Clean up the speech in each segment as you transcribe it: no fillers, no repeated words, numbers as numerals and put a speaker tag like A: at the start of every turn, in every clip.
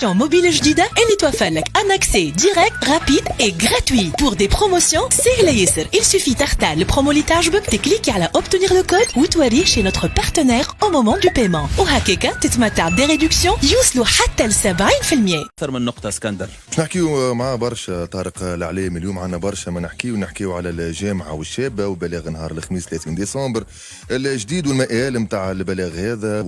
A: Mobile جديدة اللي توفر لك un accès direct, rapide et gratuit. Pour des promotions, سهلة ياسر. Il suffit تختار le promo اللي تعجبك, تكليكي على obtenir le code وتوريه chez notre partenaire au moment du paiement. وهكاكا تتمتع des réductions يوصلوا حتى ل 70%.
B: أكثر من نقطة اسكندر.
C: باش نحكيو مع برشا طارق العليم اليوم. عنا برشا ما نحكيو على الجامعة والشابة وبلاغ نهار الخميس 30 ديسمبر الجديد والمآل نتاع البلاغ هذا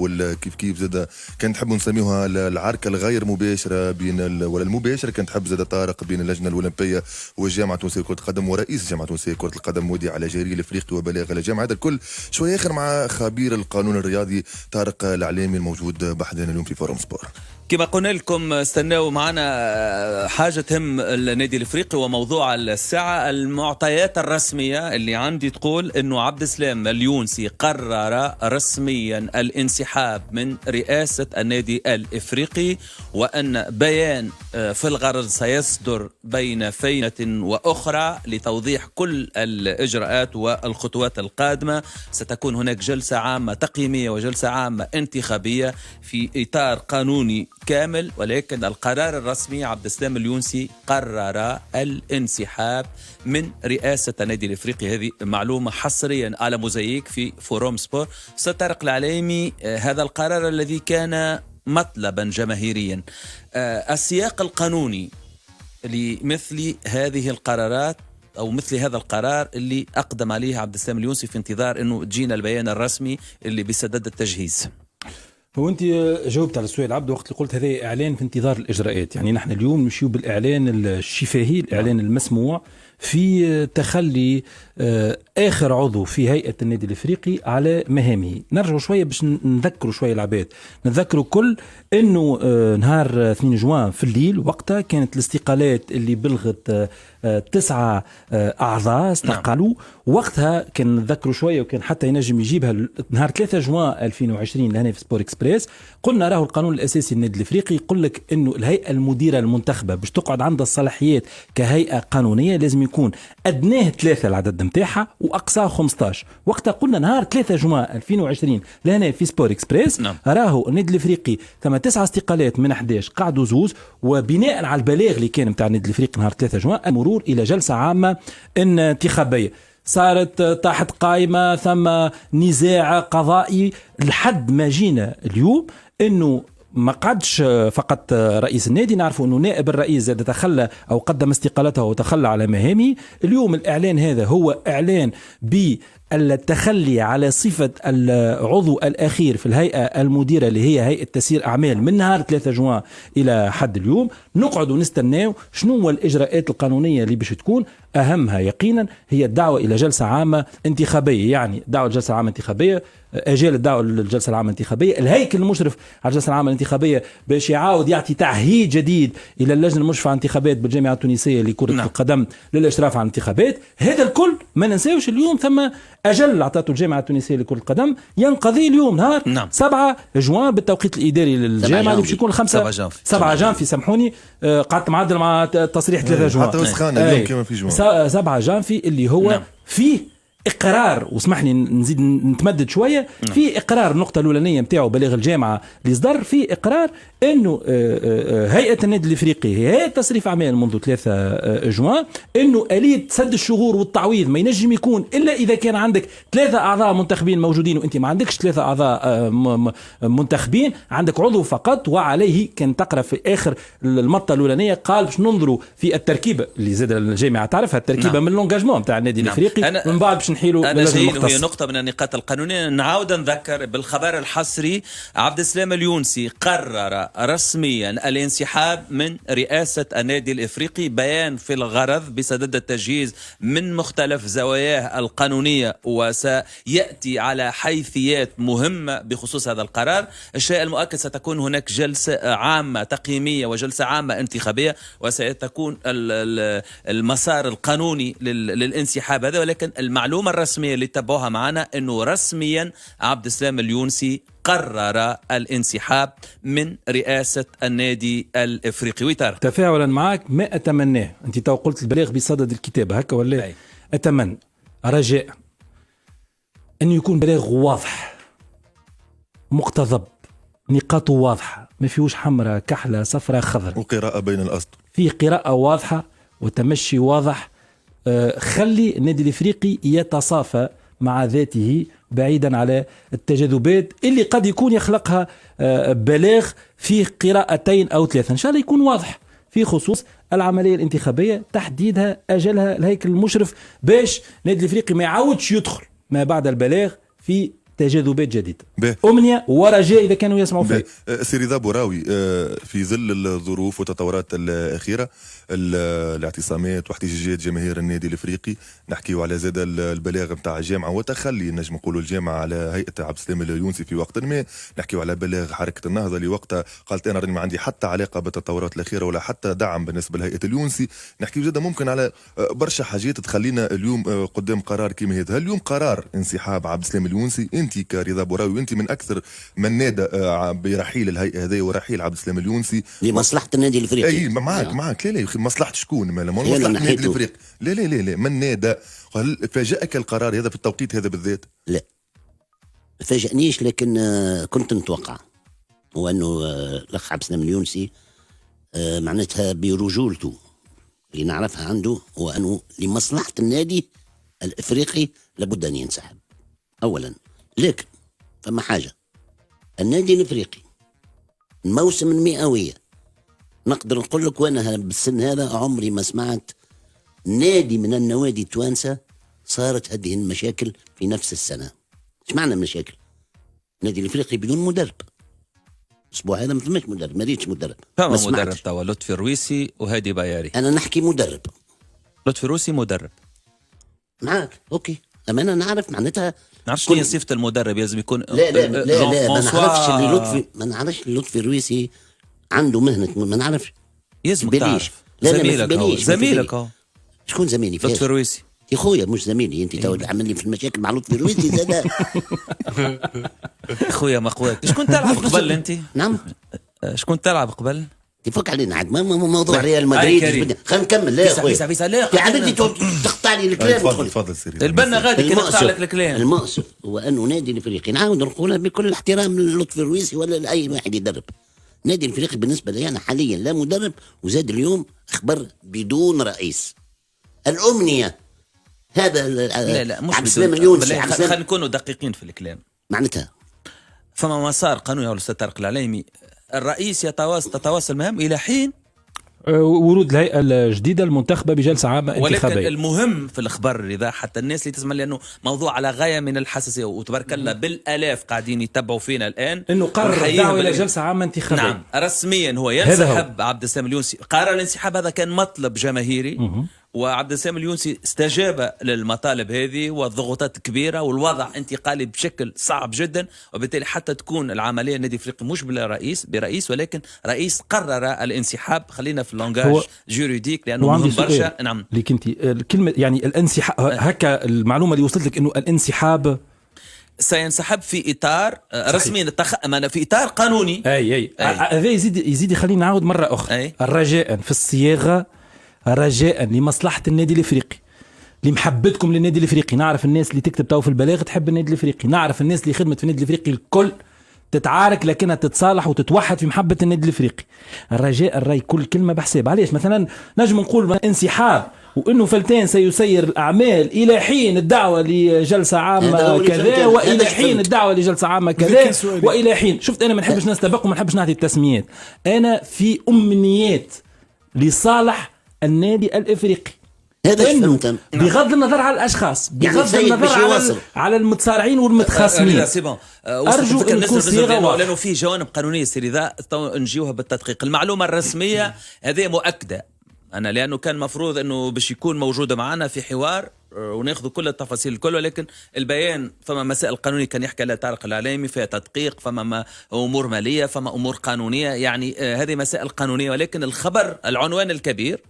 C: كيف زاد كان نحب نسميوها العركة الغير مباشرة بين ولا المباشرة كانت تحب زاد طارق بين اللجنة الأولمبية والجامعة التونسية لكرة القدم ورئيس الجامعة التونسية لكرة القدم مودي على جرير الافريقي وبلاغ الجامعة. هذا الكل شوية آخر مع خبير القانون الرياضي طارق العليمي الموجود بحثنا اليوم في فورم سبور.
B: كما قلنا لكم استناوا معنا حاجة تهم النادي الافريقي وموضوع الساعة. المعطيات الرسمية اللي عندي تقول انه عبد السلام اليونسي قرر رسميا الانسحاب من رئاسة النادي الافريقي, وان بيان في الغرض سيصدر بين فينة واخرى لتوضيح كل الاجراءات والخطوات القادمة. ستكون هناك جلسة عامة تقييمية وجلسة عامة انتخابية في اطار قانوني كامل, ولكن القرار الرسمي عبد السلام اليونسي قرر الانسحاب من رئاسة النادي الافريقي. هذه معلومة حصريا على موزايك في فوروم سبور. طارق العليمي, هذا القرار الذي كان مطلبا جماهيريا, السياق القانوني لمثل هذه القرارات أو مثل هذا القرار اللي أقدم عليه عبد السلام اليونسي في انتظار أنه تجينا البيان الرسمي اللي بسدد التجهيز.
D: هو أنت جاوبت على السؤال عبد وقت اللي قلت هذا إعلان في انتظار الإجراءات. يعني نحن اليوم نمشيو بالإعلان الشفاهي, الإعلان المسموع في تخلي آخر عضو في هيئة النادي الإفريقي على مهامه. نرجع شوية باش نذكروا شوية العباد, نذكروا كل أنه نهار 2 جوان في الليل وقتها كانت الاستقالات اللي بلغت 9 أعضاء استقالوا. وقتها كان نذكروا شوية وكان حتى ينجم يجيبها نهار 3 جوان 2020 لهنا في سبور إكسبريس. قلنا راه القانون الأساسي للنادي الإفريقي يقول لك أنه الهيئة المديرة المنتخبة باش تقعد عندها الصلاحيات كهيئة قانونية لازم يكون أدناه 3 العدد متاعها وأقصاه 15. وقتها قلنا نهار 3 جوان 2020 لهنا في سبور إكسبريس راهو النادي الإفريقي ثم 9 استقالات من 11 قعدوا زوز, وبناء على البلاغ اللي كان متاع النادي الإفريقي نهار 3 جوان المرور إلى جلسة عامة انتخابية صارت تحت قائمة ثم نزاع قضائي لحد ما جينا اليوم انه ما قعدش فقط رئيس النادي. نعرفوا أنه نائب الرئيس زاد تخلى أو قدم استقالته وتخلى على مهامه. اليوم الإعلان هذا هو إعلان بالتخلي على صفة العضو الأخير في الهيئة المديرة اللي هي هيئة تسيير أعمال من نهار 3 جوان إلى حد اليوم. نقعد ونستناو شنو هو الإجراءات القانونية اللي باش تكون. أهمها يقينا هي الدعوة إلى جلسة عامة انتخابية, يعني دعوة جلسة عامة انتخابية, أجال الدعوة للجلسة العامة الانتخابية. الهيكل المشرف على الجلسة العامة الانتخابية باش يعاود يعطي تعهيد جديد إلى اللجنة المشرفة على الانتخابات بالجامعة التونسية لكرة القدم للإشراف على الانتخابات. هذا الكل ما ننساوش اليوم ثم أجل عطاته الجامعة التونسية لكرة القدم ينقضي اليوم نهار 7 جوان بالتوقيت الإداري للجامعة اللي باش يكون 7 جانفي. سامحوني قعدت معدل مع تصريح 3 جوان
C: حتى وسخانة اليوم كما في جوان
D: 7 جانفي اللي هو فيه إقرار. واسمحني نزيد نتمدد شوية في إقرار. النقطة الأولانية متاعه بلاغ الجامعة اللي صدر في إقرار إنه هيئة النادي الإفريقي هي هيئة تصريف أعمال منذ 3 جوان, إنه آلية سد الشغور والتعويض ما ينجم يكون إلا إذا كان عندك 3 أعضاء منتخبين موجودين, وأنت ما عندكش 3 أعضاء منتخبين, عندك عضو فقط. وعليه كان تقرأ في آخر المطة الأولانية قال باش ننظروا في التركيبة اللي زاد الجامعة تعرفها التركيبة من اللونجاجمون بتاع النادي الإفريقي من بعد باش نحيلوا.
B: أنا شايف هي نقطة من النقاط القانونية. نعاود نذكر بالخبر الحصري. عبد السلام اليونسي قرر رسميا الانسحاب من رئاسة النادي الإفريقي. بيان في الغرض بسدد التجهيز من مختلف زواياه القانونية, وسيأتي على حيثيات مهمة بخصوص هذا القرار. الشيء المؤكد ستكون هناك جلسة عامة تقييمية وجلسة عامة انتخابية, وستكون المسار القانوني للانسحاب هذا. ولكن المعلومة الرسمية اللي تتبعوها معنا أنه رسميا عبد السلام اليونسي قرر الانسحاب من رئاسة النادي الإفريقي. ويتر
D: تفاعلا معك ما أتمناه. أنت تو قلت البلاغ بصدد الكتابة هكا ولا أتمنى رجاء أن يكون بلاغ واضح مقتضب نقاطه واضحة ما فيهوش حمراء كحلة صفراء خضراء،
C: وقراءة بين الأسطر،
D: فيه قراءة واضحة وتمشي واضح. خلي النادي الافريقي يتصافى مع ذاته بعيدا على التجاذبات اللي قد يكون يخلقها بلاغ فيه قراءتين او ثلاثه. ان شاء الله يكون واضح في خصوص العمليه الانتخابيه، تحديدها اجلها الهيكل المشرف، باش النادي الافريقي ما يعاودش يدخل ما بعد البلاغ في تجاذبات جديدة. أمنية ورجاء إذا كانوا يسمعوا فيه.
C: سيري ذا بوراوي، في ظل الظروف والتطورات الأخيرة، الاعتصامات واحتجاجات جماهير النادي الافريقي، نحكيو على زاد البلاغ نتاع الجامعه وتخلي نجم نقولوا الجامعه على هيئه عبد السلام اليونسي في وقت ما، نحكيو على بلاغ حركه النهضه اللي وقتها قالت انا راني ما عندي حتى علاقه بالتطورات الاخيره ولا حتى دعم بالنسبه لهيئه اليونسي. نحكيو زاد ممكن على برشا حاجات تخلينا اليوم قدام قرار كيما هذا. هل اليوم قرار انسحاب عبد السلام اليونسي، انت كرضا بوراوي وانت من اكثر من نادى برحيل الهيئه هذه ورحيل عبد السلام اليونسي
E: لمصلحه النادي الافريقي؟
C: اي معك لا يا اخي، مصلحه شكون؟ ما مصلحه النادي الافريقي. لا من نادى. هل فاجأك القرار هذا في التوقيت هذا بالذات؟
E: لا ما فاجأنيش، لكن كنت نتوقع، هو انه الاخ عبد السلام اليونسي معناتها برجولته اللي نعرفها عنده هو انه لمصلحه النادي الافريقي لابد ان ينسحب اولا. لكن فما حاجه، النادي الافريقي الموسم المئويه نقدر نقول لك، وانا بالسن هذا عمري ما سمعت نادي من النوادي التوانسه صارت هذه المشاكل في نفس السنه. ايش معنى مشاكل؟ النادي الافريقي بدون مدرب، الاسبوع هذا ما فماش مدرب، ما ريتش مدرب.
B: فما مدرب توا لطفي الرويسي وهادي باياري.
E: انا نحكي مدرب.
B: لطفي الرويسي مدرب
E: معك اوكي، اما انا نعرف معناتها
B: نعرفش شنو صفه المدرب، لازم يكون
E: لا ما نعرفش اللي لطفي، ما نعرفش لطفي الرويسي عنده مهنه، ما نعرفش.
B: يزمك تعرف زميلك هو.
E: شكون زميلي؟
B: لطفي الرويسي
E: يا خويا مش زميلي، انت تو تعمل لي في المشاكل مع لطفي الرويسي زاد.
B: خويا مقوات. شكون تلعب قبل انت؟
E: نعم
B: شكون تلعب قبل؟
E: تفك علينا عاد موضوع ريال مدريد. خلينا نكمل. لا يا خويا يا حبيبي تقطع لي الكلام.
C: تفضل سيري.
B: البنا غادي كنقطع لك الكلام.
E: المؤسف هو انه نادي الافريقي، نعاود نقولها بكل الاحترام للطفي الرويسي ولا لاي واحد يدرب، نادي الافريقي بالنسبه لي انا حاليا لا مدرب، وزاد اليوم اخبر بدون رئيس. الامنيه هذا
B: لا مش
E: عبد السلام اليونسي.
B: خلينا نكونوا دقيقين في الكلام.
E: معناتها
B: فما مسار قانوني يا الاستاذ طارق العليمي، الرئيس تتواصل مهام الى حين
D: ورود الهيئه الجديده المنتخبه بجلسه عامه انتخابيه.
B: ولكن المهم في الاخبار اذا حتى الناس اللي تسمع، لانه موضوع على غايه من الحساسيه، وتبارك الله بالالاف قاعدين يتبعوا فينا الان،
D: انه قرر الدعوه الى جلسه عامه انتخابيه.
B: نعم رسميا هو ينسحب عبد السلام اليونسي. قرار الانسحاب هذا كان مطلب جماهيري، وعبد السلام اليونسي استجاب للمطالب هذه، والضغوطات كبيره والوضع انتقالي بشكل صعب جدا، وبالتالي حتى تكون العمليه النادي الافريقي مش برئيس ولكن رئيس قرر الانسحاب. خلينا في اللونجاج جوريديك لانه مهم برشا. نعم
D: ليك انت الكلمه يعني الانسحاب، هكا المعلومه اللي وصلت لك انه الانسحاب
B: سينسحب في اطار رسمي، في اطار قانوني.
D: اي هذا يزيد يخلينا نعاود مره اخرى. رجاء في الصياغه، رجاء لمصلحه النادي الافريقي، لمحبتكم للنادي الافريقي. نعرف الناس اللي تكتب تو في البلاغ تحب النادي الافريقي، نعرف الناس اللي خدمت في النادي الافريقي الكل تتعارك لكنها تتصالح وتتوحد في محبه النادي الافريقي. الرجاء الراي كل كلمه بحساب. علاش مثلا نجم نقول انسحاب وانه فلتان سيسير الاعمال الى حين الدعوه لجلسه عامه كذا، والى حين الدعوه لجلسه عامه كذا، والى حين. شفت انا ما نحبش نستبق وما نحبش نعطي التسميات، انا في امنيات لصالح النادي الافريقي،
E: هذا
D: بغض النظر على الاشخاص، بغض النظر على المتصارعين والمتخاصمين.
B: ارجو ان تكون صيغه، لانه في جوانب قانونيه سيري ذا نجيوها بالتدقيق. المعلومه الرسميه هذه مؤكده انا، لانه كان مفروض انه باش يكون موجوده معنا في حوار وناخذ كل التفاصيل الكل، ولكن البيان فما مسائل قانونيه كان يحكي عليها طارق العليمي، فيها تدقيق، فما امور ماليه، فما امور قانونيه، يعني هذه مسائل قانونيه. ولكن الخبر العنوان الكبير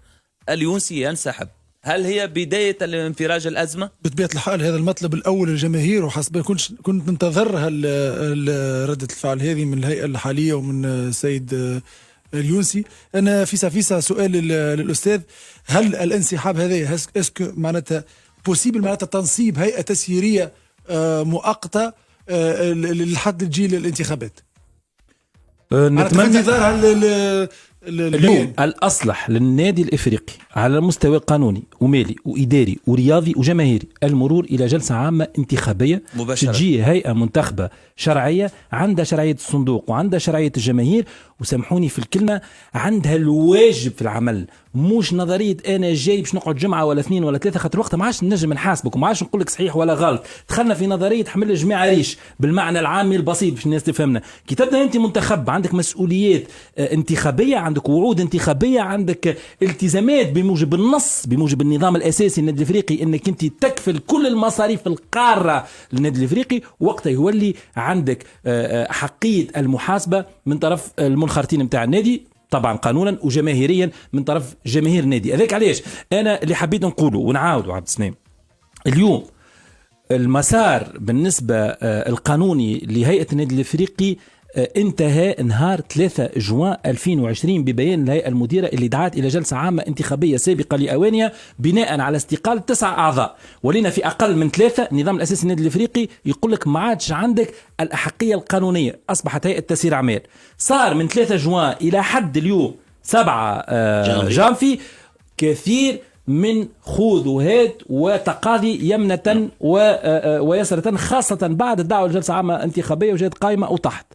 B: اليونسي ينسحب. هل هي بداية الانفراج الأزمة؟
F: بطبيعة الحال هذا المطلب الأول للجماهير، وحسب كنت ننتظرها ردة الفعل هذه من الهيئة الحالية ومن السيد اليونسي. أنا فيسا سؤال للأستاذ، هل الانسحاب هذا اسكو معناتها بوسيبل، معناتها تنصيب هيئة تسييرية مؤقتة لحد تجي الانتخابات؟ نتمنى انتظار
D: اليوم الأصلح للنادي الإفريقي على المستوى القانوني ومالي وإداري ورياضي وجماهيري المرور إلى جلسة عامة انتخابية
B: مباشرة.
D: تجي هيئة منتخبة شرعية عندها شرعية الصندوق وعندها شرعية الجماهير، وسامحوني في الكلمة عندها الواجب في العمل، مش نظرية أنا جاي باش نقعد جمعة ولا 2 ولا 3 خاطر وقتها ما عادش نجم نحاسبك وما عادش نقول لك صحيح ولا غلط. دخلنا في نظرية حمل الجميع ريش بالمعنى العامي البسيط باش الناس تفهمنا. كي تبدا أنت منتخب عندك مسؤوليات انتخابية، عندك وعود انتخابية، عندك التزامات بموجب النص بموجب النظام الأساسي للنادي الإفريقي أنك أنت تكفل كل المصاريف القارة للنادي الإفريقي، وقتها يولي عندك حقية المحاسبة من طرف المنخرطين متاع النادي طبعا قانونا وجماهيريا من طرف جماهير النادي. هذاك علاش انا اللي حبيت نقوله ونعاودوا عبد السلام، اليوم المسار بالنسبه القانوني لهيئه النادي الافريقي انتهى نهار 3 جوان 2020 ببيان الهيئة المديرة اللي دعت إلى جلسة عامة انتخابية سابقة لأوانها بناء على استقالة 9 أعضاء، ولينا في أقل من 3. النظام الأساسي النادي الإفريقي يقول لك ما عادش عندك الأحقية القانونية، أصبحت هيئة تسيير أعمال. صار من 3 جوان إلى حد اليوم 7 جانفي كثير من خوذ وهات وتقاضي يمنة ويسرة، خاصة بعد الدعوة لجلسة عامة انتخابية وجات قائمة أو تحت.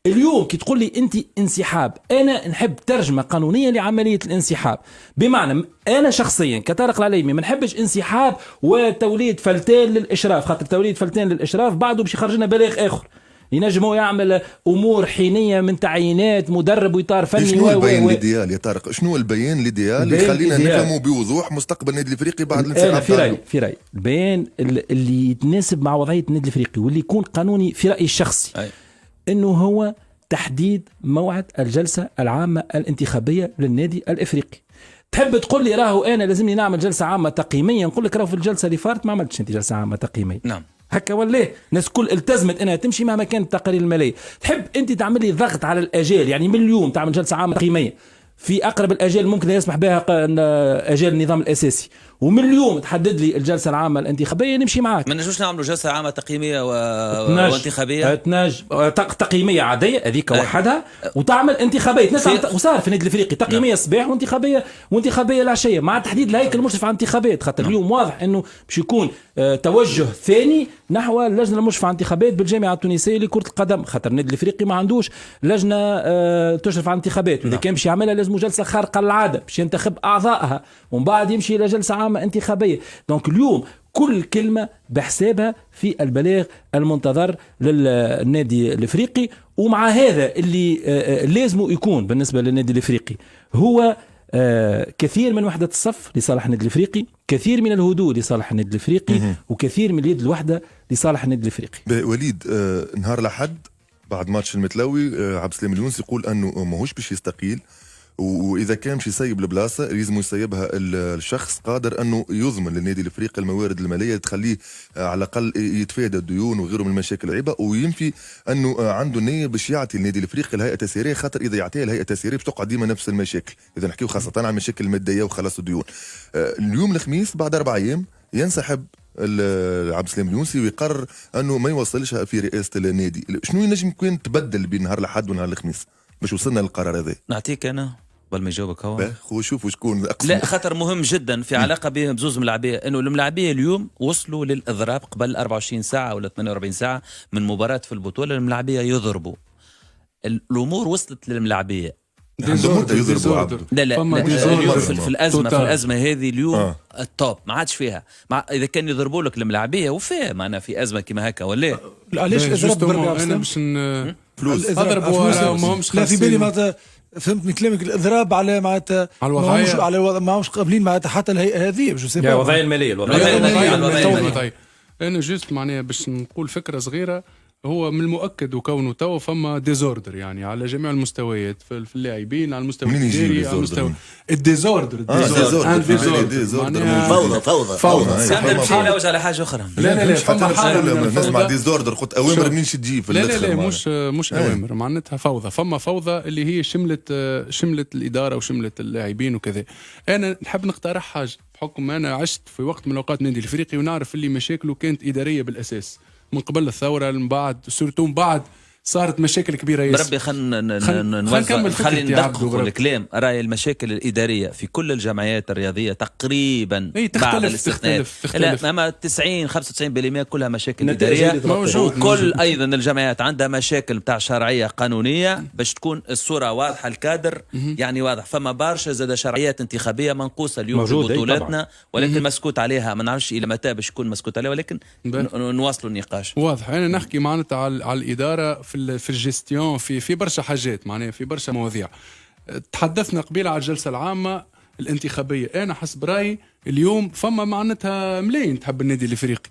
D: اليوم كي تقول لي أنت انسحاب، أنا نحب ترجمة قانونية لعملية الانسحاب، بمعنى أنا شخصيا كطارق العليمي ما نحبش انسحاب وتوليد فلتان للإشراف، خاطر توليد فلتان للإشراف بعده باش يخرجنا بلاغ آخر ينجموا يعمل امور حينيه من تعيينات مدرب واطار فني.
C: شنو البيان الايديال يا طارق؟ شنو البيان الايديال اللي يخلينا نفهموا بوضوح مستقبل النادي الافريقي بعد الانسحاب؟
D: في رايي البيان اللي يتناسب مع وضعيه النادي الافريقي واللي يكون قانوني في رايي الشخصي انه هو تحديد موعد الجلسه العامه الانتخابيه للنادي الافريقي. تحب تقول لي راهو انا لازمني نعمل جلسه عامه تقييميه، نقول لك راهو في الجلسه اللي فاتت ما عملتش انت جلسه عامه تقييميه.
B: نعم
D: هكا ولا الناس كل التزمت انها تمشي مهما كانت التقارير الماليه. تحب انت تعمل لي ضغط على الاجال، يعني من اليوم تعمل جلسه عامه تقييميه في اقرب الاجال ممكن يسمح بها اجال النظام الاساسي، ومن اليوم تحدد لي الجلسه العامه الانتخابيه نمشي معاك.
B: ما نجوش نعملوا جلسه عامه تقييميه وانتخابيه؟
D: تقييميه عاديه هذيك وحدها وتعمل انتخابيه وصار في النادي الافريقي تقييميه الصباح وانتخابيه العشيه مع تحديد الهيكل المشرف على الانتخابات، خاطر اليوم واضح انه باش يكون توجه ثاني نحو اللجنه المشرفه على الانتخابات بالجامعه التونسيه لكره القدم، خاطر النادي الافريقي ما عندوش لجنه تشرف على الانتخابات، واذا كان باش يعملها لازم جلسه خارقه للعاده باش ينتخب اعضائها ومن بعد يمشي الى جلسه عامه انتخابيه. دونك اليوم كل كلمه بحسابها في البلاغ المنتظر للنادي الافريقي، ومع هذا اللي لازم يكون بالنسبه للنادي الافريقي هو كثير من وحدة الصف لصالح النادي الافريقي، كثير من الهدوء لصالح النادي الافريقي، وكثير من اليد الوحده لصالح النادي الافريقي.
C: وليد نهار الأحد بعد ماتش المتلاوي عبد السلام اليونسي يقول انه ماهوش باش يستقيل، واذا كان باش يسيب البلاصه لازم يسيبها الشخص قادر انه يضمن للنادي الافريقي الموارد الماليه تخليه على الاقل يتفادى الديون وغيره من المشاكل العيبه، وينفي انه عنده نيه باش يعطي النادي الافريقي الهيئه التسييريه، خاطر اذا يعطيها الهيئه التسييريه باش تقعد ديما نفس المشاكل، اذا نحكيو خاصه على المشاكل الماديه وخلاص الديون. اليوم الخميس بعد 4 أيام ينسحب عبد السلام اليونسي ويقرر انه ما يوصلش في رئاسه النادي. شنو ينجم يكون تبدل بين نهار الاحد ونهار الخميس باش وصلنا للقرار هذا؟
B: نعطيك انا قبل ما يجاوبك هو
C: خو شوفوا شكون أقسم.
B: لا خاطر مهم جدا في علاقه بهم بزوز ملاعبيه، انه الملاعبيه اليوم وصلوا للاضراب قبل 24 ساعه ولا 48 ساعه من مباراه في البطوله، الملاعبيه يضربوا، الامور وصلت للملاعبيه
C: لا
B: اليوم في الازمه هذه اليوم التوب ما عادش فيها اذا كان يضربوا لك الملاعبيه وفيها معنا في ازمه كما هكا ولا
F: علاش اضرب
G: انا باش
F: فلوس
G: اضربوا ماهمش
F: لا في بالي معناتها فهمت من كلامك الاضراب على معناتها
G: على الوضعيه
F: على ماهوش قابلين معناتها حتى الهيئه هذه باش
D: الوضعيه الماليه
G: انا جست معناها باش نقول فكره صغيره. هو من المؤكد وكونه تو فما ديزوردر يعني على جميع المستويات في اللاعبين، على المستوى الاداري، على المستوى الديزوردر
B: فوضى فوضى على حاجه اخرى.
G: لا فما حاله
C: نسمع ديزوردر قلت اوامر منين تجي في
G: لا مش اوامر معناتها فوضى. فما فوضى اللي هي شملت الاداره وشملت اللاعبين وكذا. انا نحب نقترح حاجه بحكم انا عشت في وقت من الاوقات النادي الافريقي ونعرف اللي مشاكله كانت اداريه بالاساس من قبل الثوره من بعد سورتو من بعد صارت مشاكل كبيره ياسر.
B: بربي خلينا
G: نكمل
B: خلي ندقق
G: بربي.
B: الكلام. راي المشاكل الاداريه في كل الجمعيات الرياضيه تقريبا بعد الاستثناءات لا اما 90-95% كلها مشاكل اداريه
G: موجود.
B: وكل ايضا الجمعيات عندها مشاكل بتاع شرعيه قانونيه باش تكون الصوره واضحه الكادر يعني واضح. فما برشا زاد شرعيات انتخابيه منقوصه اليوم في بطولاتنا ولكن مسكوت عليها. ما نعرفش الى متى باش يكون مسكوت عليها ولكن نواصلوا النقاش.
G: واضح. انا نحكي معناتها على الاداره في الجيستيون في برشا حاجات معناها في برشا مواضيع. تحدثنا قبيله على الجلسه العامه الانتخابيه. انا حسب رايي اليوم فما معناتها ملايين تحب النادي الافريقي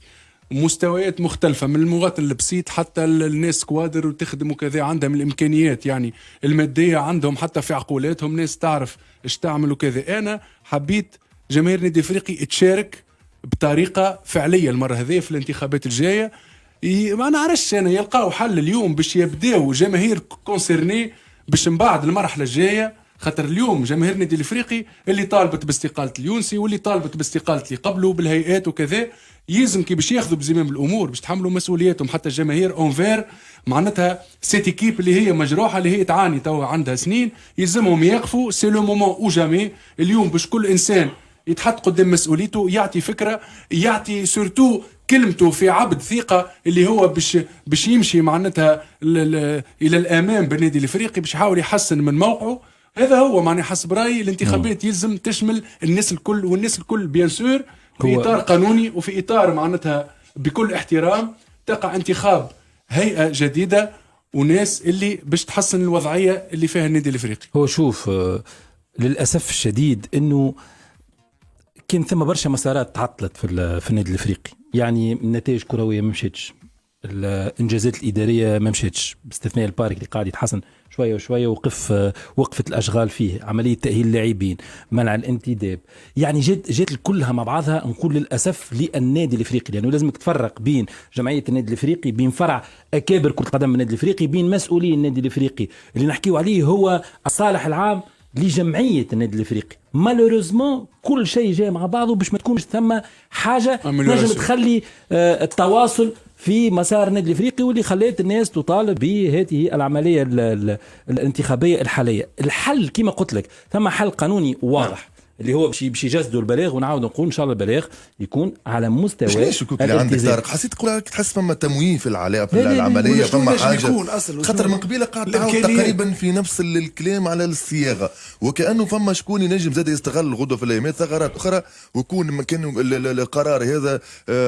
G: مستويات مختلفة من المواطن البسيط حتى الناس كوادر وتخدم وكذا عندهم الإمكانيات يعني المادية عندهم حتى في عقولاتهم ناس تعرف إيش تعمل وكذا. أنا حبيت جماهير النادي الافريقي تشارك بطريقة فعلية المرة هذه في الانتخابات الجاية. ما نعرفش أنا يلقاو حل اليوم باش يبداو جماهير كونسيرني باش من بعد المرحلة الجاية. خاطر اليوم جماهير النادي الافريقي اللي طالبت باستقالة اليونسي واللي طالبت باستقالة اللي قبله بالهيئات وكذا يلزم كي باش ياخذوا بزمام الامور باش تحملوا مسؤولياتهم حتى الجماهير اونفير معناتها سيت ايكيب اللي هي مجروحه اللي هي تعاني توا عندها سنين يلزمهم يقفوا. سي لو مومون او جامي اليوم باش كل انسان يتحط قدام مسؤوليته يعطي فكره يعطي سورتو كلمته في عبد ثقه اللي هو باش يمشي معناتها الى الامام بالنادي الافريقي باش يحاول يحسن من موقعه. هذا هو معني حسب رايي الانتخابات يلزم تشمل الناس الكل والناس الكل بيان سور في اطار قانوني وفي اطار معناتها بكل احترام تقع انتخاب هيئه جديده وناس اللي باش تحسن الوضعيه اللي فيها النادي الافريقي.
D: هو شوف للاسف الشديد انه كان ثم برشا مسارات تعطلت في النادي الافريقي. يعني النتائج كرويه ما مشيتش الانجازات الاداريه ما مشيتش باستثناء البارك اللي قاعد يتحسن شويه وشويه وقفت الاشغال فيه عمليه تاهيل اللاعبين منع الانتداب. يعني جات كلها مع بعضها نقول للاسف للنادي الافريقي لانه لازم تفرق بين جمعيه النادي الافريقي بين فرع اكابر كره قدم النادي الافريقي بين مسؤولي النادي الافريقي. اللي نحكيو عليه هو الصالح العام لجمعيه النادي الافريقي. مالوريزمون كل شيء جاي مع بعضه باش ما تكونش ثم حاجه نجم تخلي التواصل في مسار النادي الافريقي واللي خلات الناس تطالب بهذه العمليه الانتخابيه الحاليه. الحل كما قلت لك ثم حل قانوني واضح اللي هو باش يجسدوا البلاغ ونعاود نقول ان شاء الله البلاغ يكون على مستوى
C: الالتزام. اللي عندك طارق حسيت تقول تحس فما تموين في العمليه فما حاجه خاطر من قبيله قاعد تعاود تقريبا في نفس الكلام على الصياغه وكانه فما شكون ينجم زاد يستغل الغدوه في الايامات ثغرات اخرى ويكون مكان القرار هذا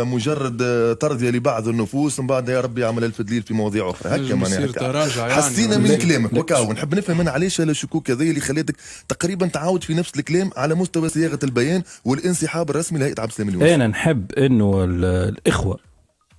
C: مجرد ترضيه لبعض النفوس من بعد يا ربي يعمل الف دليل في مواضيع اخرى. هكا معناها حسينا من كلامك وكاو نحب نفهم انا علاش الشكوك هذه اللي خلاتك تقريبا تعاود في نفس الكلام على مستوى صياغه البيان والانسحاب الرسمي لهيئه عبد السلام اليونسي.
D: انا نحب انه الاخوه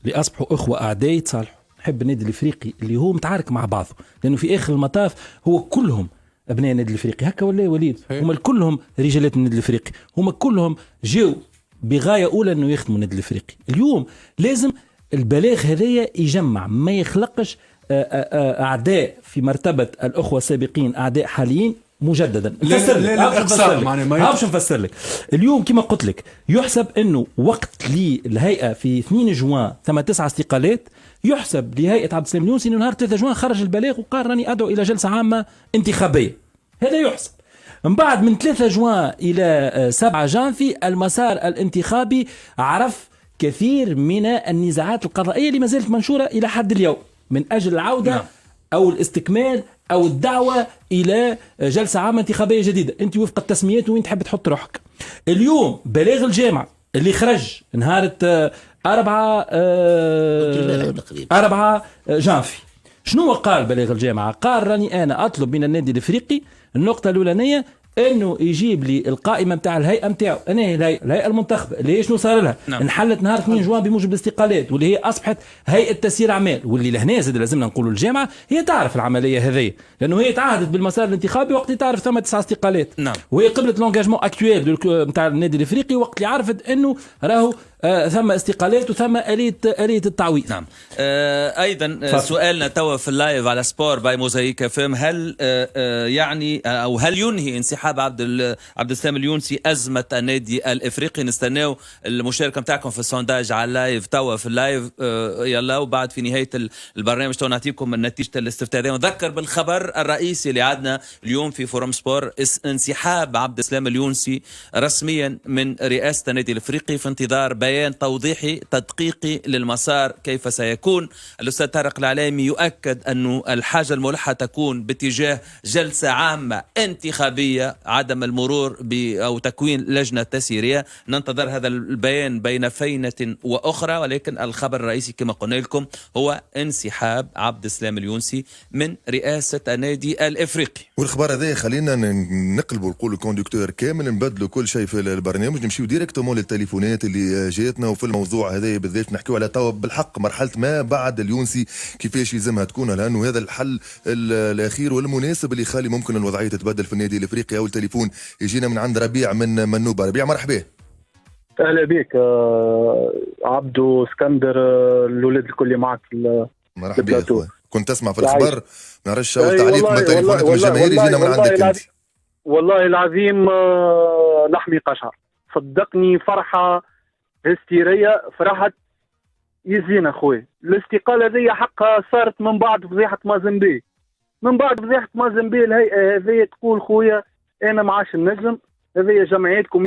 D: اللي اصبحوا اخوه اعداء يتصالحوا. نحب النادي الافريقي اللي هو متعارك مع بعضه لانه في اخر المطاف هو كلهم ابناء النادي الافريقي. هكا ولا وليد هم كلهم رجالات النادي الافريقي هم كلهم جاوا بغايه اولى انه يخدموا النادي الافريقي. اليوم لازم البلاغ هذايا يجمع ما يخلقش اعداء في مرتبه الاخوه السابقين اعداء حاليين مجددا. نفسر لك اليوم كما قلت لك يحسب انه وقت للهيئه في 2 جوان ثم 9 استقالات يحسب لهيئه عبد السلام اليونسي انه نهار 3 جوان خرج البلاغ وقال راني ادعو الى جلسه عامه انتخابيه. هذا يحسب. من بعد من 3 جوان الى 7 جانفي المسار الانتخابي عرف كثير من النزاعات القضائيه اللي ما زالت منشوره الى حد اليوم من اجل العوده او الاستكمال او الدعوه الى جلسه عامه انتخابيه جديده. انت وفق التسميات وين تحب تحط روحك. اليوم بلاغ الجامعه اللي خرج نهار 4 جانفي شنو قال بلاغ الجامعه؟ قال راني انا اطلب من النادي الافريقي النقطه الاولانيه انه يجيب لي القائمه نتاع الهيئه نتاعو. انا الهيئه المنتخبه اللي هي شنو صار لها انحلت نهار 2 جوان بموجب الاستقالات واللي هي اصبحت هيئه تسيير اعمال واللي لهنا زاد لازمنا نقولوا الجامعه هي تعرف العمليه هذه لانه هي تعهدت بالمسار الانتخابي وقت تعرف ثم 9 استقالات. وهي قبلت لونجاجمون اكتويل نتاع النادي الافريقي وقت اللي عرفت انه راهو ثم استقالات وثم آلية التعويض.
B: نعم. أيضا سؤالنا توا في اللايف على سبور باي موزايك فيم هل يعني أو هل ينهي انسحاب انسحاب عبد السلام اليونسي، أزمة النادي الإفريقي. نستناو المشاركة متاعكم في السونداج على اللايف توا في اللايف يلا، وبعد في نهاية البرنامج تو نعطيكم نتيجة الاستفتاء. ونذكر بالخبر الرئيسي اللي عندنا اليوم في فورم سبور: انسحاب عبد السلام اليونسي رسميا من رئاسة النادي الإفريقي في انتظار بيان توضيحي تدقيقي للمسار كيف سيكون. الأستاذ طارق العليمي يؤكد أن الحاجة الملحة تكون باتجاه جلسة عامة انتخابية، عدم المرور أو تكوين لجنة تسييرية. ننتظر هذا البيان بين فينة وأخرى، ولكن الخبر الرئيسي كما قلنا لكم هو انسحاب عبد السلام اليونسي من رئاسة النادي الإفريقي.
C: والخبر هذا خلينا نقلبوا نقولوا الكوندكتور كامل، نبدلوا كل شيء في البرنامج، نمشيو ديريكتومون للتليفونات اللي جاتنا. وفي الموضوع هذا بالذات نحكيو على توا بالحق مرحلة ما بعد اليونسي كيفاش يلزمها تكون، لأنه هذا الحل الأخير والمناسب اللي يخلي ممكن الوضعية تتبدل في النادي الإفريقي. أول تليفون يجينا من عند ربيع من نوبة. ربيع مرحبا.
H: اهلا بك عبدو اسكندر، الاولاد الكل اللي معك.
C: مرحبا يا اخويا. كنت تسمع في الاخبار نعرفش اول تعليق من التليفونات من الجماهير يجينا من عندك انت.
H: والله العظيم لحمي قشعر، صدقني فرحه هستيريه، فرحت يزين اخوي. الاستقاله هذه حقها صارت من بعد فضيحه مازنبي، من بعد فضيحه مازنبي الهيئه هذه تقول خويا انا معاش النجم، هذه جمعيتكم